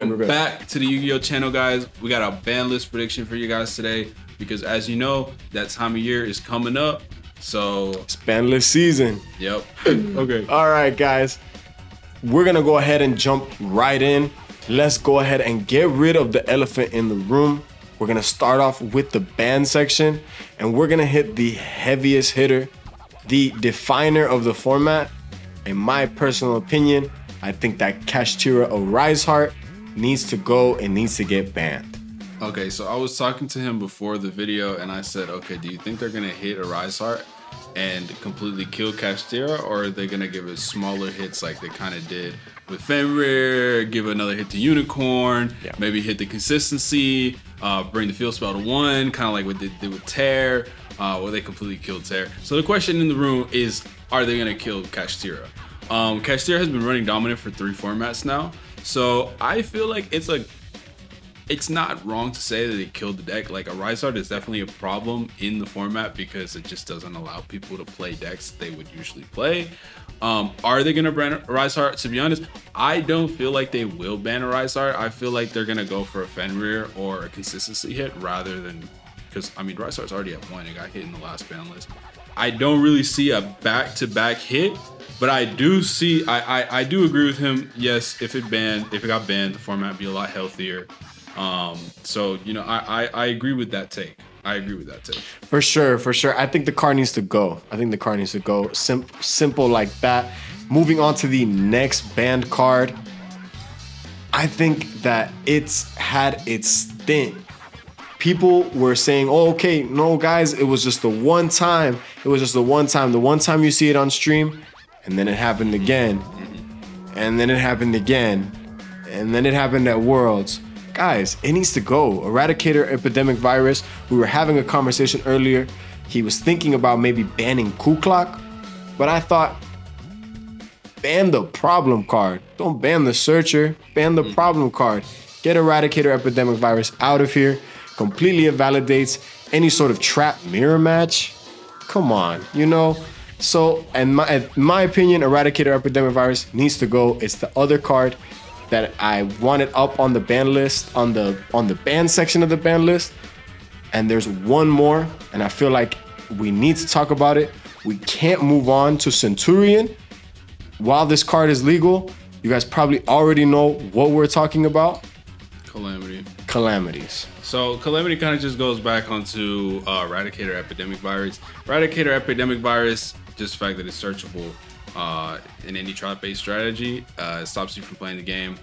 Welcome back to the Yu-Gi-Oh channel, guys. We got a ban list prediction for you guys today because, as you know, that time of year is coming up. So it's ban list season. Yep. Okay. All right, guys. We're gonna go ahead and jump right in. Let's go ahead and get rid of the elephant in the room. We're gonna start off with the ban section, and we're gonna hit the heaviest hitter, the definer of the format. In my personal opinion, I think that Kashtira or Rise Heart needs to go and needs to get banned. Okay, so I was talking to him before the video and I said, okay, do you think they're gonna hit a Rise Heart and completely kill Kashtira, or are they gonna give it smaller hits like they kind of did with Fenrir, give another hit to Unicorn, maybe hit the consistency, bring the field spell to 1, kind of like what they did with Tear, where they completely killed Tear. So the question in the room is, are they gonna kill Kashtira? Kashtira has been running dominant for 3 formats now, so I feel like it's not wrong to say that it killed the deck. Like, a Rise Heart is definitely a problem in the format because it just doesn't allow people to play decks they would usually play. Are they gonna ban a Rise Heart? To be honest, I don't feel like they will ban a Rise Heart. I feel like they're gonna go for a Fenrir or a consistency hit rather than, because I mean, Rise Heart's already at 1. It got hit in the last ban list. I don't really see a back-to-back hit, but I do see, I do agree with him. Yes, if it got banned, the format would be a lot healthier. So, you know, I agree with that take. For sure. I think the card needs to go. Simple like that. Moving on to the next banned card. I think that it's had its stint. People were saying, oh, okay, no, guys, it was just the one time. The one time you see it on stream, and then it happened again. And then it happened again. And then it happened at Worlds. Guys, it needs to go. Eradicator Epidemic Virus. We were having a conversation earlier. He was thinking about maybe banning Kuklok, but I thought, ban the problem card. Don't ban the searcher, ban the problem card. Get Eradicator Epidemic Virus out of here. Completely invalidates any sort of trap mirror match. Come on, you know? So, in my opinion, Eradicator Epidemic Virus needs to go. It's the other card that I wanted up on the ban list, on the ban section of the ban list. And there's one more, and I feel like we need to talk about it. We can't move on to Centurion while this card is legal. You guys probably already know what we're talking about. Calamities. So Calamity kind of just goes back onto Eradicator Epidemic Virus. Eradicator Epidemic Virus, just the fact that it's searchable in any trap-based strategy, it stops you from playing the game.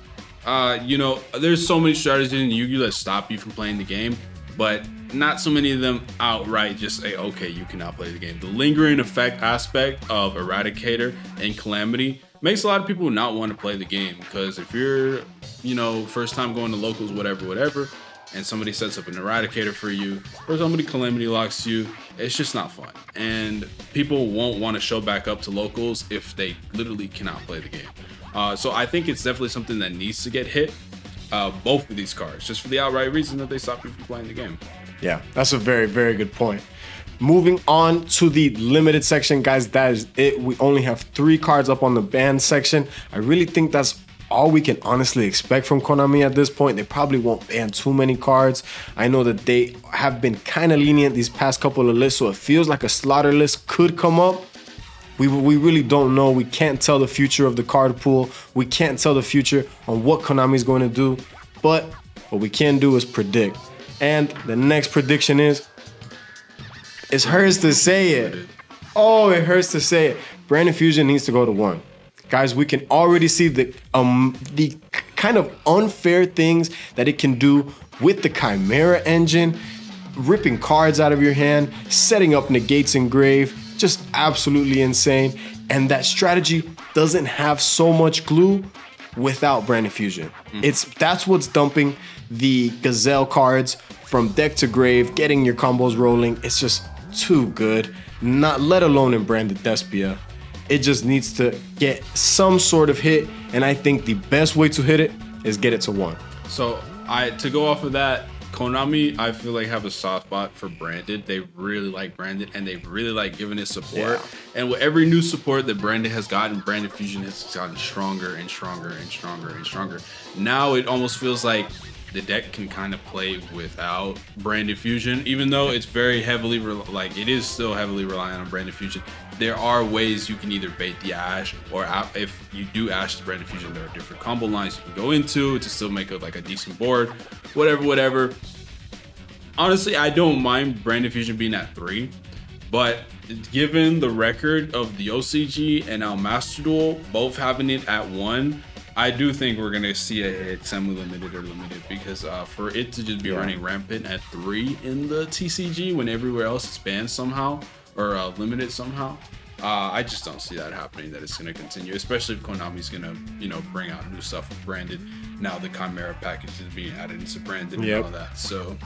You know, there's so many strategies in Yu-Gi-Oh that stop you from playing the game, but not so many of them outright just say, okay, you cannot play the game. The lingering effect aspect of Eradicator and Calamity makes a lot of people not want to play the game, because if you're, you know, first time going to locals, whatever, and somebody sets up an Eradicator for you, or somebody Calamity locks you, it's just not fun. And people won't want to show back up to locals if they literally cannot play the game. So I think it's definitely something that needs to get hit, both of these cards, just for the outright reason that they stop you from playing the game. Yeah, that's a very, very good point. Moving on to the limited section, guys, that is it. We only have 3 cards up on the ban section. I really think that's all we can honestly expect from Konami at this point. They probably won't ban too many cards. I know that they have been kind of lenient these past couple of lists, so it feels like a slaughter list could come up. We really don't know. We can't tell the future of the card pool. We can't tell the future on what Konami is going to do, but what we can do is predict. And the next prediction is, it hurts to say it. Oh, it hurts to say it. Brand Infusion needs to go to 1. Guys, we can already see the kind of unfair things that it can do with the Chimera engine, ripping cards out of your hand, setting up negates in grave, just absolutely insane. And that strategy doesn't have so much glue without Brand Infusion. That's what's dumping the Gazelle cards from deck to grave, getting your combos rolling. It's just too good, not let alone in Branded Despia. It just needs to get some sort of hit, and I think the best way to hit it is get it to 1. So to go off of that, Konami, I feel like have a soft spot for branded. They really like branded, and they really like giving it support. Yeah. And with every new support that branded has gotten, branded fusion has gotten stronger and stronger and stronger and stronger. Now it almost feels like the deck can kind of play without branded fusion, even though it's very heavily it is still heavily reliant on branded fusion. There are ways you can either bait the Ash, or if you do Ash the branded fusion, there are different combo lines you can go into to still make a decent board. Whatever. Honestly, I don't mind branded fusion being at 3, but given the record of the OCG and now Master Duel both having it at 1, I do think we're gonna see a hit semi-limited or limited, because for it to just be running rampant at 3 in the TCG when everywhere else is banned somehow or limited somehow, I just don't see that happening. That it's gonna continue, especially if Konami's gonna bring out new stuff with branded. Now the Chimera package is being added into branded and all that. So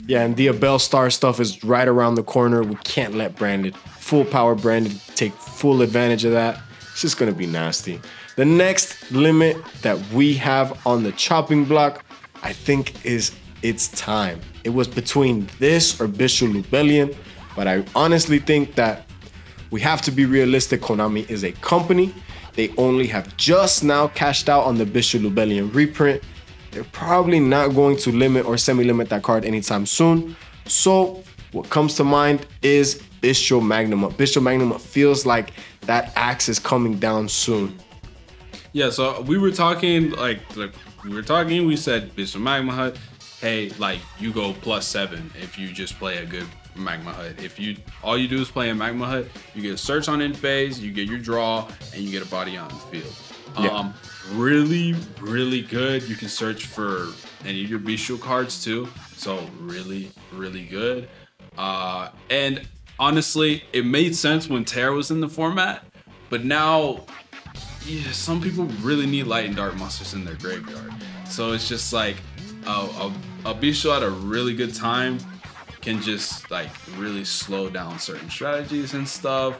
yeah, and the Abel Star stuff is right around the corner. We can't let branded, full power branded, take full advantage of that. It's just gonna be nasty. The next limit that we have on the chopping block, I think, is It's Time. It was between this or Bishop Lubellion, but I honestly think that we have to be realistic. Konami is a company. They only have just now cashed out on the Bishop Lubellion reprint. They're probably not going to limit or semi-limit that card anytime soon. So what comes to mind is Bishop Magnum. Bishop Magnum feels like that axe is coming down soon. Yeah, so we were talking, we said Bishop Magma Hut, hey, you go +7 if you just play a good Magma Hut. If all you do is play a Magma Hut, you get a search on end phase, you get your draw, and you get a body on the field. Really, really good. You can search for any of your Bishop cards too, so really, really good. And honestly, it made sense when Terra was in the format, but now, yeah, some people really need light and dark monsters in their graveyard. So it's just like a Bishop at a really good time can just really slow down certain strategies and stuff.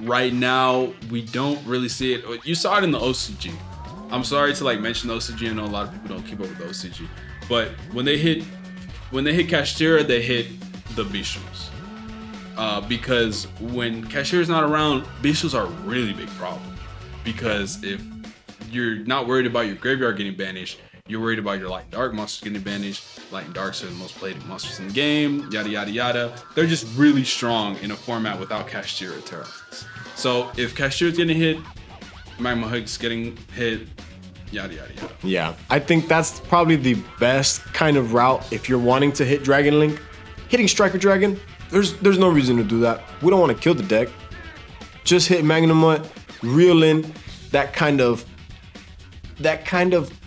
Right now, we don't really see it. You saw it in the OCG. I'm sorry to mention the OCG. I know a lot of people don't keep up with the OCG, but when they hit Kashtira, they hit the Bishops. Because when Kashtira's not around, Bishops are a really big problem. Because if you're not worried about your graveyard getting banished, you're worried about your light and dark monsters getting banished. Light and darks are the most played monsters in the game, yada yada yada. They're just really strong in a format without Kashtira Terra. So if Kashtira's getting hit, Magma Hug's getting hit, yada yada yada. Yeah, I think that's probably the best kind of route if you're wanting to hit Dragon Link. Hitting Striker Dragon, there's no reason to do that. We don't want to kill the deck. Just hit Magnamut, reel in that kind of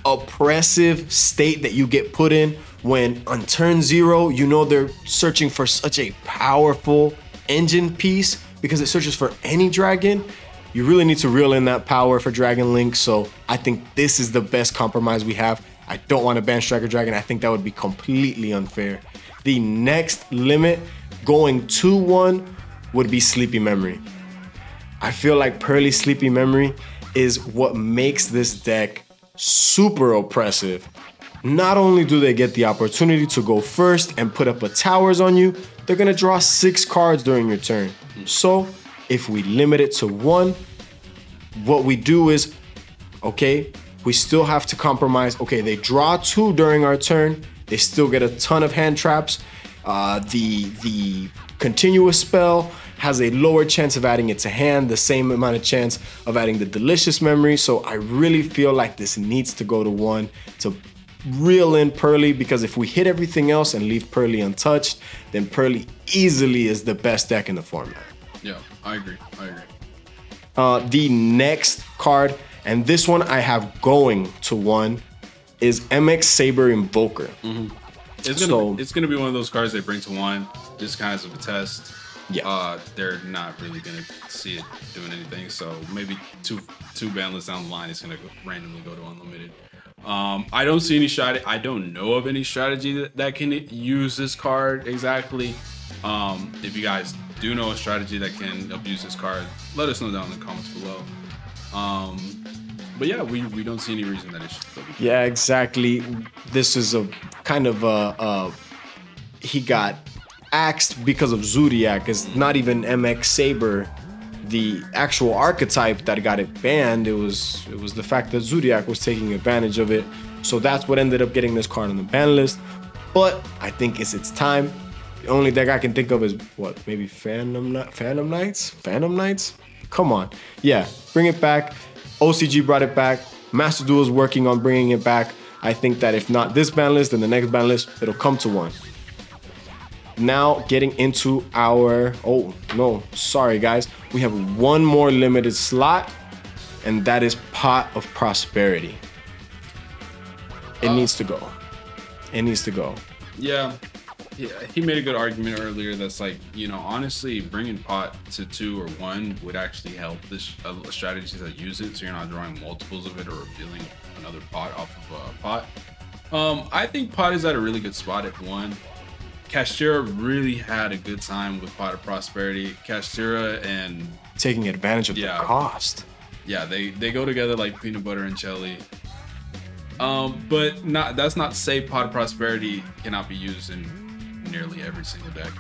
oppressive state that you get put in when on turn 0, they're searching for such a powerful engine piece because it searches for any dragon. You really need to reel in that power for Dragon Link. So I think this is the best compromise we have. I don't want to ban Striker Dragon. I think that would be completely unfair. The next limit going 2-1 would be Sleepy Memory. I feel like Pearly Sleepy Memory is what makes this deck super oppressive. Not only do they get the opportunity to go first and put up a towers on you, they're gonna draw 6 cards during your turn. So if we limit it to 1, what we do is, okay, we still have to compromise. Okay, they draw 2 during our turn. They still get a ton of hand traps. The continuous spell has a lower chance of adding it to hand, the same amount of chance of adding the delicious memory. So I really feel like this needs to go to 1 to reel in Pearly, because if we hit everything else and leave Pearly untouched, then Pearly easily is the best deck in the format. Yeah, I agree. The next card, and this one I have going to 1, is MX Saber Invoker. It's gonna be one of those cards they bring to 1 just kind of as a test. Yeah. They're not really gonna see it doing anything. So maybe two Banlists down the line, it's gonna randomly go to unlimited. I don't see any strategy. I don't know of any strategy that can use this card exactly. If you guys do know a strategy that can abuse this card, let us know down in the comments below. But yeah, we don't see any reason that it should still be. Yeah, exactly. This is a kind of he got axed because of Zodiac. It's not even MX Saber, the actual archetype that got it banned. It was the fact that Zodiac was taking advantage of it. So that's what ended up getting this card on the ban list. But I think it's its time. The only deck I can think of is what, maybe Phantom Knights? Come on. Yeah, bring it back. OCG brought it back. Master Duel is working on bringing it back. I think that if not this ban list, then the next ban list, it'll come to one. Now getting into our, oh no, sorry guys. We have one more limited slot, and that is Pot of Prosperity. It needs to go. It needs to go. Yeah, he made a good argument earlier that's like, you know, honestly, bringing Pot to 2 or 1 would actually help this strategies that use it, so you're not drawing multiples of it or revealing another Pot off of Pot. I think Pot is at a really good spot at 1. Kashtira really had a good time with Pot of Prosperity. Kashtira and taking advantage of the cost. Yeah, they go together like peanut butter and jelly. But that's not to say Pot of Prosperity cannot be used in nearly every single deck.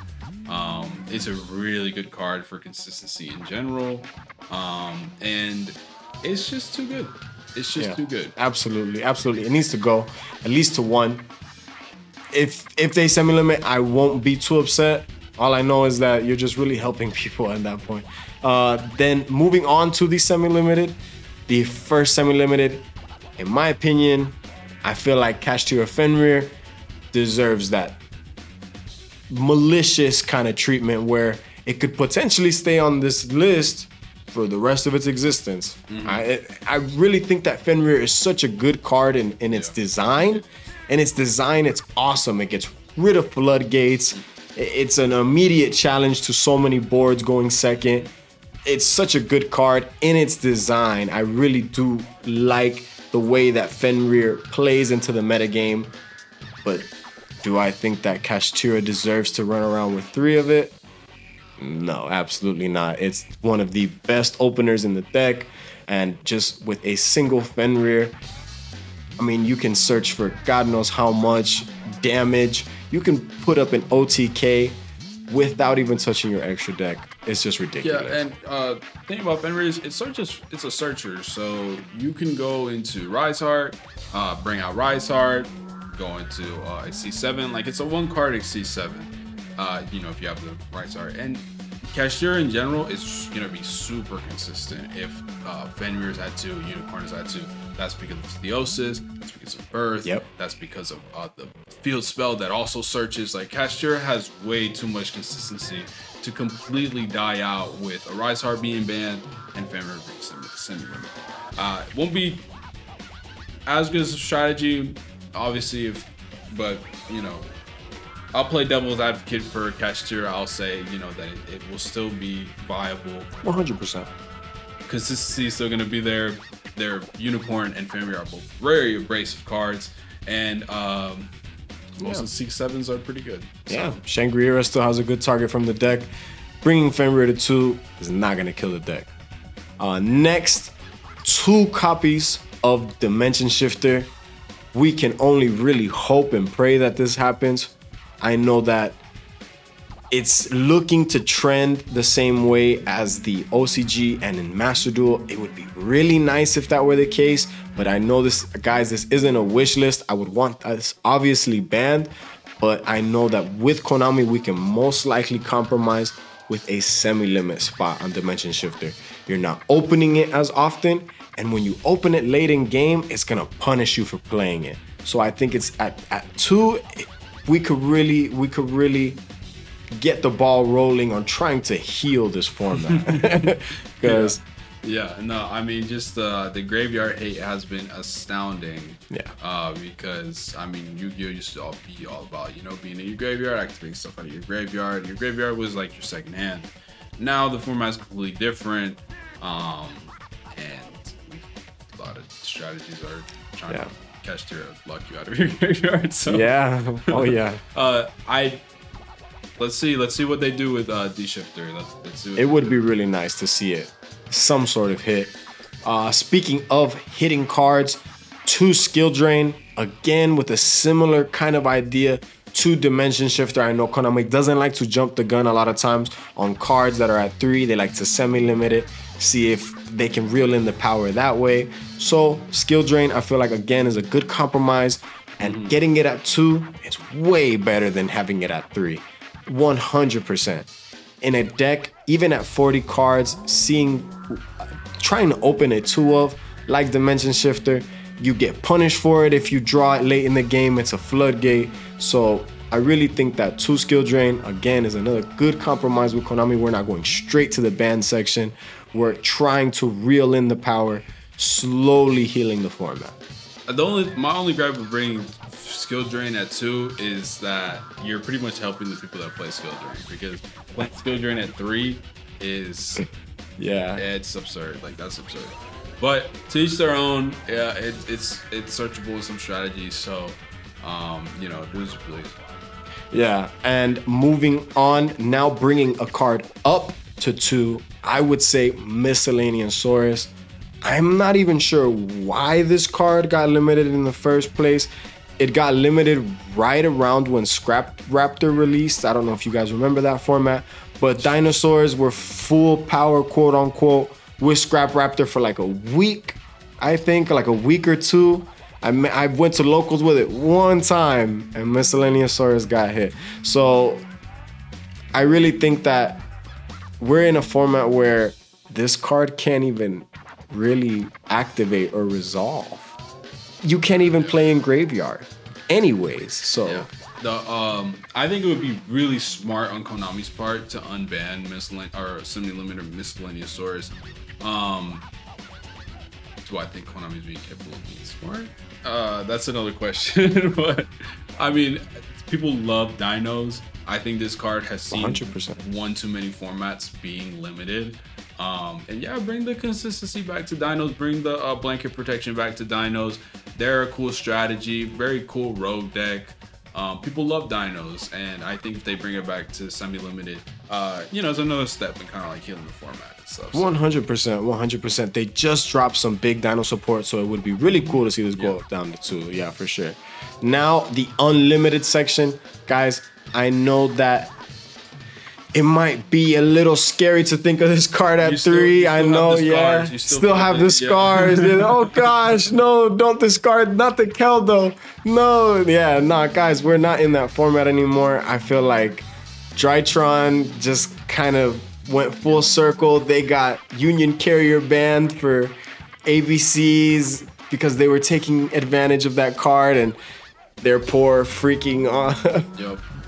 It's a really good card for consistency in general. And it's just too good. It's just too good. Absolutely, absolutely. It needs to go at least to 1. If they semi-limit, I won't be too upset. All I know is that you're just really helping people at that point. Then moving on to the semi-limited, the first semi-limited, in my opinion, I feel like Kashtira Fenrir deserves that malicious kind of treatment where it could potentially stay on this list for the rest of its existence. I really think that Fenrir is such a good card in its design. In its design, it's awesome. It gets rid of floodgates. It's an immediate challenge to so many boards going second. It's such a good card in its design. I really do like the way that Fenrir plays into the metagame. But do I think that Kashtira deserves to run around with 3 of it? No, absolutely not. It's one of the best openers in the deck. And just with a single Fenrir, I mean, you can search for God knows how much damage. You can put up an OTK without even touching your extra deck. It's just ridiculous. Yeah, and thing about Fenrir is it's a searcher. So you can go into Rise Heart, bring out Rise Heart, go into XC7. Like, it's a 1-card XC7. You know, if you have the Rise Heart. And Kashtira in general is gonna be super consistent. If Fenrir's at 2, Unicorn is at 2, that's because of Theosis, that's because of Birth, that's because of the field spell that also searches. Like, Kashtira has way too much consistency to completely die out with a Rise Heart being banned and Fenrir being semi-limit. Won't be as good as a strategy, obviously, but you know, I'll play devil's advocate for Kashtira. I'll say, you know, that it will still be viable. 100%. Consistency is still going to be there. Their Unicorn and Fenrir are both very abrasive cards. And most of the C7s are pretty good. So. Yeah, Shangri-La still has a good target from the deck. Bringing Fenrir to 2 is not going to kill the deck. Next, 2 copies of Dimension Shifter. We can only really hope and pray that this happens. I know that it's looking to trend the same way as the OCG and in Master Duel. It would be really nice if that were the case, but I know this, guys, this isn't a wish list. I would want this obviously banned, but I know that with Konami, we can most likely compromise with a semi-limit spot on Dimension Shifter. You're not opening it as often, and when you open it late in game, it's gonna punish you for playing it. So I think it's at 2, we could really get the ball rolling on trying to heal this format. Because no, I mean, just the graveyard hate has been astounding. Because I mean, Yu-Gi-Oh used to be all about, you know, being in your graveyard, activating stuff out of your graveyard. Your graveyard was like your second hand. Now the format is completely different, and a lot of strategies are trying to Kashtira lock you out of your graveyard. So let's see what they do with D-Shifter. Let's see. It would be really nice to see it, some sort of hit. Speaking of hitting cards, 2 skill drain, again with a similar kind of idea. 2 dimension shifter. I know Konami doesn't like to jump the gun a lot of times on cards that are at 3. They like to semi-limit it, see if they can reel in the power that way. So skill drain, I feel like again is a good compromise, and getting it at 2 is way better than having it at 3. 100%. In a deck, even at 40 cards, trying to open a 2 of, like Dimension Shifter, you get punished for it if you draw it late in the game. It's a floodgate. So I really think that 2 skill drain, again, is another good compromise with Konami. We're not going straight to the ban section. We're trying to reel in the power, slowly healing the format. My only gripe with bringing skill drain at 2 is that you're pretty much helping the people that play skill drain, because playing skill drain at 3 is it's absurd. Like, that's absurd. But to each their own. Yeah, it's searchable with some strategies. So you know, do as you please. Yeah, and moving on, now bringing a card up to 2, I would say Miscellaneousaurus. I'm not even sure why this card got limited in the first place. It got limited right around when Scrap Raptor released. I don't know if you guys remember that format, but dinosaurs were full power, quote unquote, with Scrap Raptor for like a week, I think, like a week or 2. I went to locals with it one time and Miscellaneousaurus got hit. So I really think that we're in a format where this card can't even really activate or resolve. You can't even play in graveyard anyways. So I think it would be really smart on Konami's part to unban semi-limited Miscellaneousaurus. Do I think Konami's being capable of being smart? That's another question. But I mean, people love dinos. I think this card has seen 100%. one too many formats being limited. And yeah, bring the consistency back to dinos, bring the blanket protection back to dinos. They're a cool strategy, very cool rogue deck. People love dinos, and I think if they bring it back to semi-limited, you know, it's another step in kind of like healing the format and stuff. 100%, 100%. They just dropped some big dino support, so it would be really cool to see this go down to 2. Yeah, for sure. Now, the unlimited section. Guys, I know that it might be a little scary to think of this card at 3. I know, yeah. You still have the scars. Oh gosh, no, don't discard, not the Keldo. No, yeah, nah, guys, we're not in that format anymore. I feel like Drytron just kind of went full circle. They got Union Carrier banned for ABCs because they were taking advantage of that card, and their poor freaking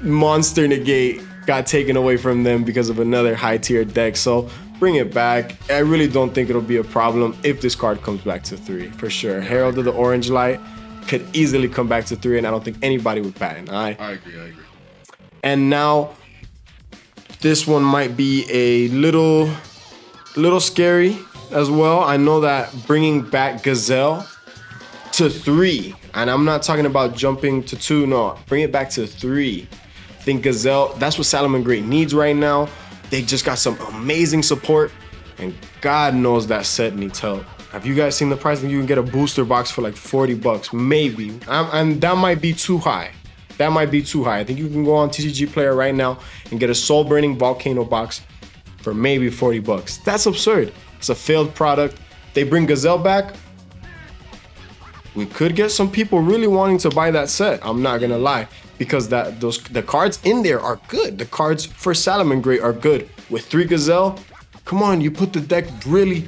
Monster Negate got taken away from them because of another high tier deck. So bring it back. I really don't think it'll be a problem if this card comes back to 3, for sure. Herald of the Orange Light could easily come back to 3, and I don't think anybody would bat an eye. I agree. And now this one might be a little scary as well. I know that bringing back Gazelle to 3, and I'm not talking about jumping to 2, no, bring it back to 3. I think Gazelle, that's what Salomon Great needs right now. They just got some amazing support, and God knows that set needs help. Have you guys seen the price? You can get a booster box for like 40 bucks, maybe. And that might be too high. That might be too high. I think you can go on TCG Player right now and get a Soul Burning Volcano box for maybe 40 bucks. That's absurd. It's a failed product. They bring Gazelle back. We could get some people really wanting to buy that set. I'm not gonna lie, because the cards in there are good. The cards for Salomon Great are good. With 3 Gazelle, come on, you put the deck really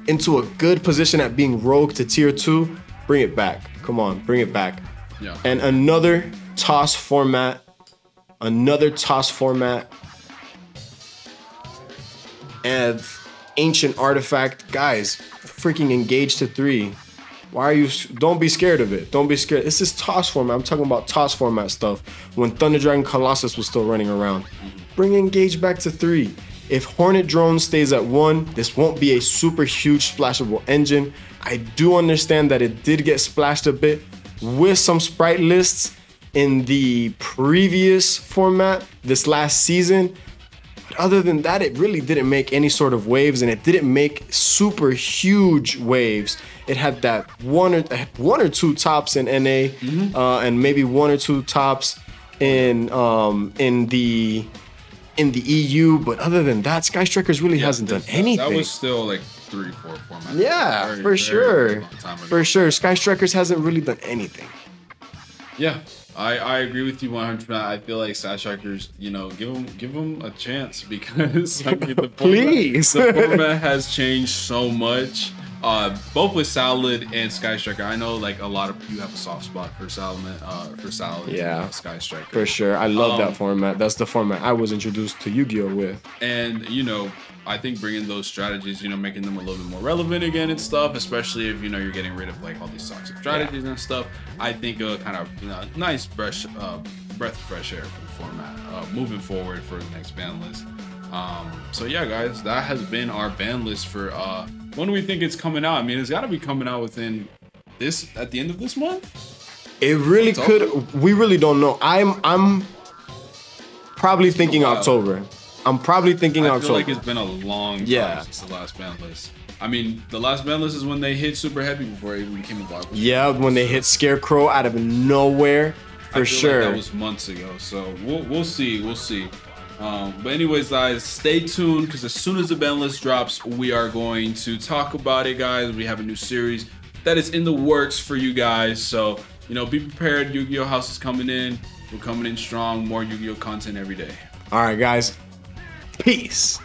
into a good position at being rogue to tier 2. Bring it back. Come on, bring it back. Yeah. And another toss format. And Ancient Artifact. Guys, freaking engage to 3. Why are you? Don't be scared of it. Don't be scared. This is toss format. I'm talking about toss format stuff. When Thunder Dragon Colossus was still running around. Bring Engage back to 3. If Hornet Drone stays at 1, this won't be a super huge splashable engine. I do understand that it did get splashed a bit with some sprite lists in the previous format, this last season. But other than that, it really didn't make any sort of waves, and it didn't make super huge waves. It had that one or two tops in NA, and maybe one or two tops in the EU. But other than that, Sky Strikers really hasn't done anything. That was still like 3-4 formats. Yeah, for sure. Sky Strikers hasn't really done anything. Yeah, I agree with you 100%. I feel like Sky Strikers, you know, give them a chance, because I mean, the format has changed so much. Both with Salad and Sky Striker. I know like a lot of you have a soft spot for Salad, yeah, and Sky Striker. For sure. I love that format. That's the format I was introduced to Yu-Gi-Oh with. And, you know, I think bringing those strategies, you know, making them a little bit more relevant again and stuff, especially if, you know, you're getting rid of like all these toxic strategies and stuff, I think a kind of, you know, nice breath of fresh air for the format moving forward for the next ban list. So yeah, guys, that has been our ban list for when do we think it's coming out? I mean, it's got to be coming out within at the end of this month. It really could. We really don't know. I'm probably thinking October. I'm probably thinking October. I feel like it's been a long time since the last ban list. I mean, the last ban list is when they hit super heavy before it even became a blockbuster. Yeah, when they hit Scarecrow out of nowhere, for sure. Like that was months ago. So we'll see. We'll see. But anyways, guys, stay tuned, because as soon as the ban list drops, we are going to talk about it, guys. We have a new series that is in the works for you guys. So, you know, be prepared. Yu-Gi-Oh! House is coming in. We're coming in strong. More Yu-Gi-Oh! Content every day. All right, guys. Peace.